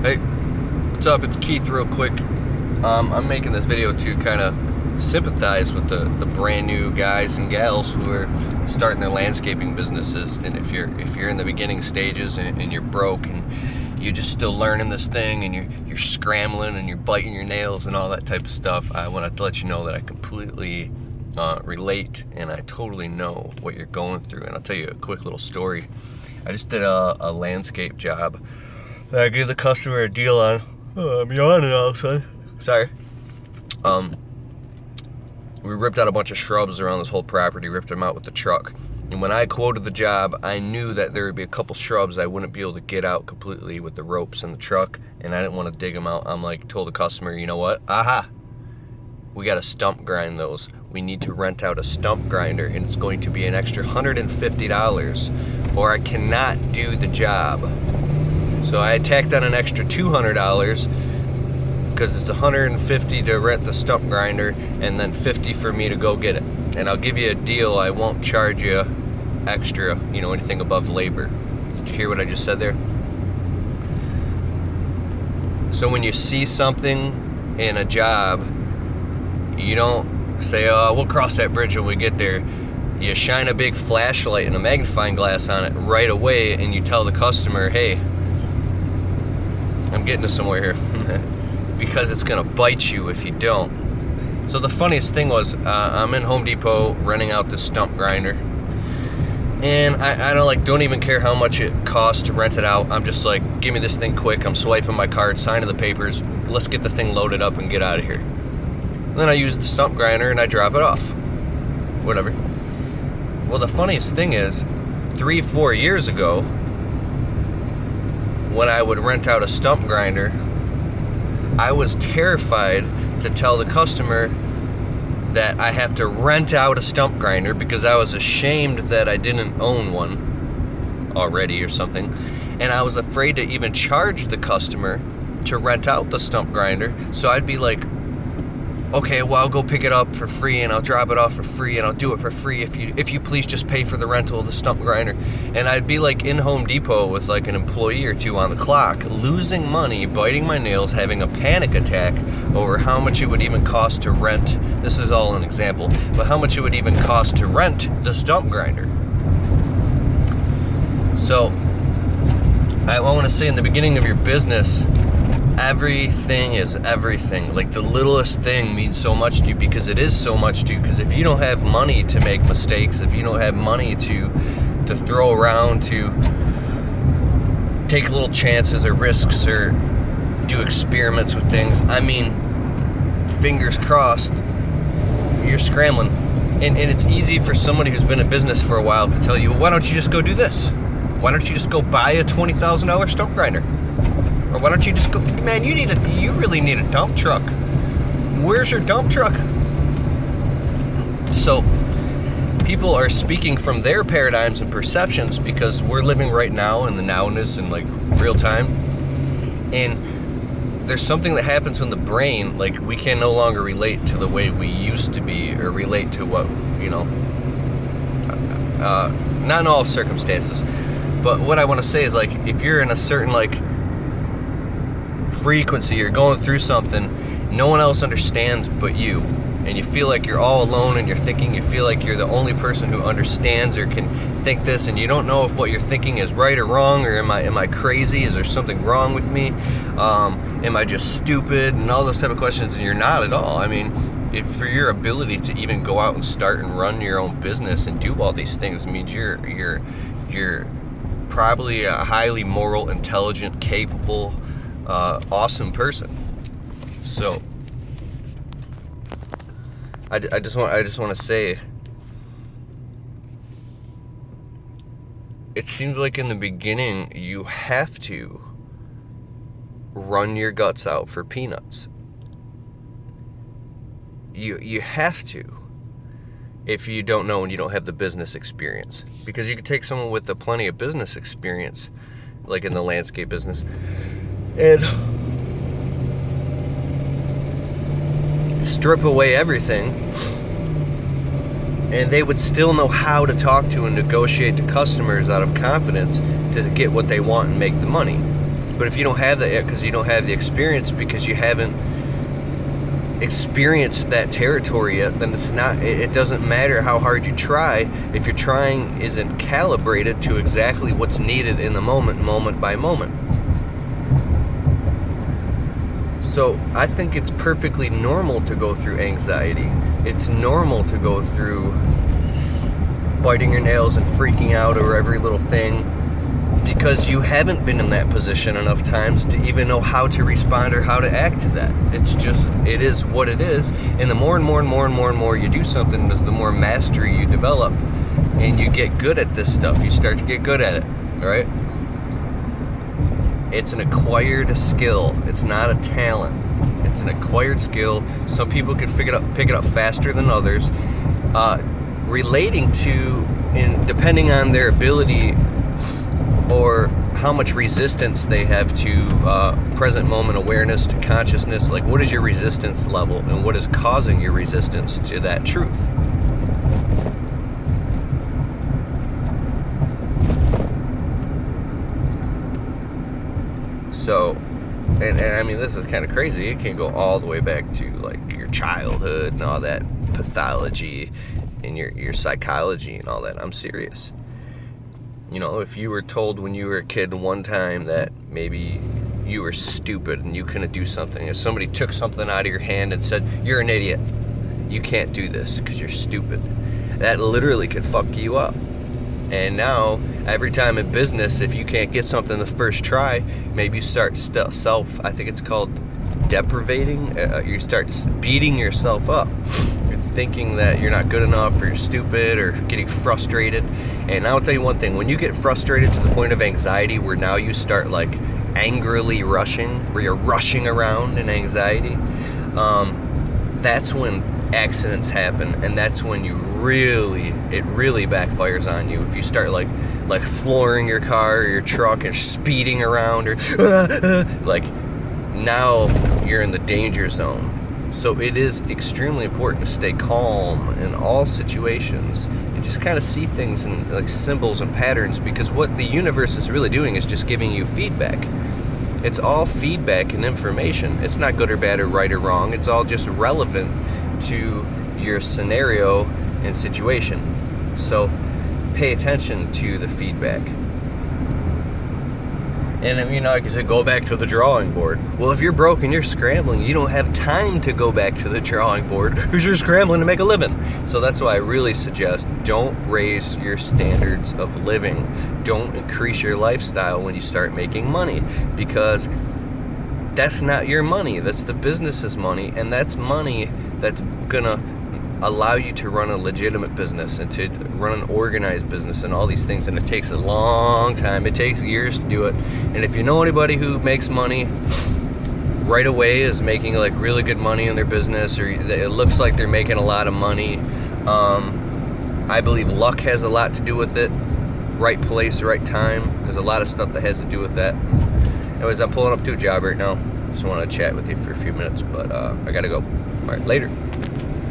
Hey, what's up? It's Keith real quick. I'm making this video to kind of sympathize with the brand new guys and gals who are starting their landscaping businesses. And if you're in the beginning stages and you're broke and you're just still learning this thing and you're scrambling and you're biting your nails and all that type of stuff, I want to let you know that I completely relate and I totally know what you're going through. And I'll tell you a quick little story. I just did a landscape job that I gave the customer a deal on. Oh, I'm yawning all of a sudden. Sorry. We ripped out a bunch of shrubs around this whole property, ripped them out with the truck. And when I quoted the job, I knew that there would be a couple shrubs I wouldn't be able to get out completely with the ropes in the truck, and I didn't want to dig them out. I'm like, told the customer, you know what? We got to stump grind those. We need to rent out a stump grinder, and it's going to be an extra $150, or I cannot do the job. So I tacked on an extra $200 because it's $150 to rent the stump grinder and then $50 for me to go get it. And I'll give you a deal. I won't charge you extra, anything above labor. Did you hear what I just said there? So when you see something in a job, you don't say, oh, we'll cross that bridge when we get there. You shine a big flashlight and a magnifying glass on it right away, and you tell the customer, hey, I'm getting to somewhere here. Because it's gonna bite you if you don't. So the funniest thing was, I'm in Home Depot renting out this stump grinder, and I don't even care how much it costs to rent it out. I'm just like, give me this thing quick. I'm swiping my card, signing the papers. Let's get the thing loaded up and get out of here. And then I use the stump grinder and I drop it off. Whatever. Well, the funniest thing is, 3-4 years ago, when I would rent out a stump grinder, I was terrified to tell the customer that I have to rent out a stump grinder because I was ashamed that I didn't own one already or something. And I was afraid to even charge the customer to rent out the stump grinder. So I'd be like, okay, well, I'll go pick it up for free and I'll drop it off for free and I'll do it for free if you please just pay for the rental of the stump grinder. And I'd be like in Home Depot with like an employee or two on the clock, losing money, biting my nails, having a panic attack over how much it would even cost to rent. This is all an example, but how much it would even cost to rent the stump grinder. So I want to say, in the beginning of your business, everything is everything. Like the littlest thing means so much to you because it is so much to you. Because if you don't have money to make mistakes, if you don't have money to throw around, to take little chances or risks or do experiments with things, fingers crossed, you're scrambling. And it's easy for somebody who's been in business for a while to tell you, well, why don't you just go do this? Why don't you just go buy a $20,000 stump grinder? Or why don't you just go, man, you really need a dump truck. Where's your dump truck? So people are speaking from their paradigms and perceptions because we're living right now in the nowness and like real time. And there's something that happens in the brain, like we can no longer relate to the way we used to be or relate to what, not in all circumstances. But what I want to say is, like, if you're in a certain like frequency, you're going through something no one else understands but you, and you feel like you're all alone in your thinking, you feel like you're the only person who understands or can think this, and you don't know if what you're thinking is right or wrong, or am I crazy, is there something wrong with me, am I just stupid, and all those type of questions, and you're not at all. For your ability to even go out and start and run your own business and do all these things means you're probably a highly moral, intelligent, capable, awesome person. So I just want to say, it seems like in the beginning you have to run your guts out for peanuts. You have to, if you don't know and you don't have the business experience, because you could take someone with plenty of business experience, like in the landscape business, and strip away everything, and they would still know how to talk to and negotiate to customers out of confidence to get what they want and make the money. But if you don't have that yet, because you don't have the experience, because you haven't experienced that territory yet, then it doesn't matter how hard you try if your trying isn't calibrated to exactly what's needed in the moment by moment. So I think it's perfectly normal to go through anxiety. It's normal to go through biting your nails and freaking out over every little thing, because you haven't been in that position enough times to even know how to respond or how to act to that. It is what it is. And the more and more you do something, the more mastery you develop, and you get good at this stuff. You start to get good at it, right? It's an acquired skill. It's not a talent. It's an acquired skill. Some people can pick it up faster than others. Relating to, depending on their ability or how much resistance they have to present moment awareness, to consciousness. Like, what is your resistance level, and what is causing your resistance to that truth? So, and I mean, this is kind of crazy. It can go all the way back to like your childhood and all that pathology and your psychology and all that. I'm serious. You know, if you were told when you were a kid one time that maybe you were stupid and you couldn't do something, if somebody took something out of your hand and said, "You're an idiot, you can't do this because you're stupid," that literally could fuck you up. And now, every time in business, if you can't get something the first try, maybe you start I think it's called deprivating. You start beating yourself up. You're thinking that you're not good enough, or you're stupid, or getting frustrated. And I'll tell you one thing, when you get frustrated to the point of anxiety, where now you start like angrily rushing, where you're rushing around in anxiety, that's when accidents happen, and that's when it really backfires on you. If you start like flooring your car or your truck and speeding around, or like, now you're in the danger zone. So it is extremely important to stay calm in all situations and just kind of see things in like symbols and patterns, because what the universe is really doing is just giving you feedback. It's all feedback and information. It's not good or bad or right or wrong. It's all just relevant to your scenario and situation. So pay attention to the feedback. And, you know, like I said, go back to the drawing board. Well, if you're broke and you're scrambling, you don't have time to go back to the drawing board because you're scrambling to make a living. So that's why I really suggest, don't raise your standards of living. Don't increase your lifestyle when you start making money, because that's not your money. That's the business's money, and that's money that's gonna allow you to run a legitimate business and to run an organized business and all these things. And it takes a long time. It takes years to do it. And if you know anybody who makes money right away, is making like really good money in their business, or it looks like they're making a lot of money, I believe luck has a lot to do with it. Right place, right time. There's a lot of stuff that has to do with that. Anyways, I'm pulling up to a job right now. Just want to chat with you for a few minutes, but I gotta go. All right, later.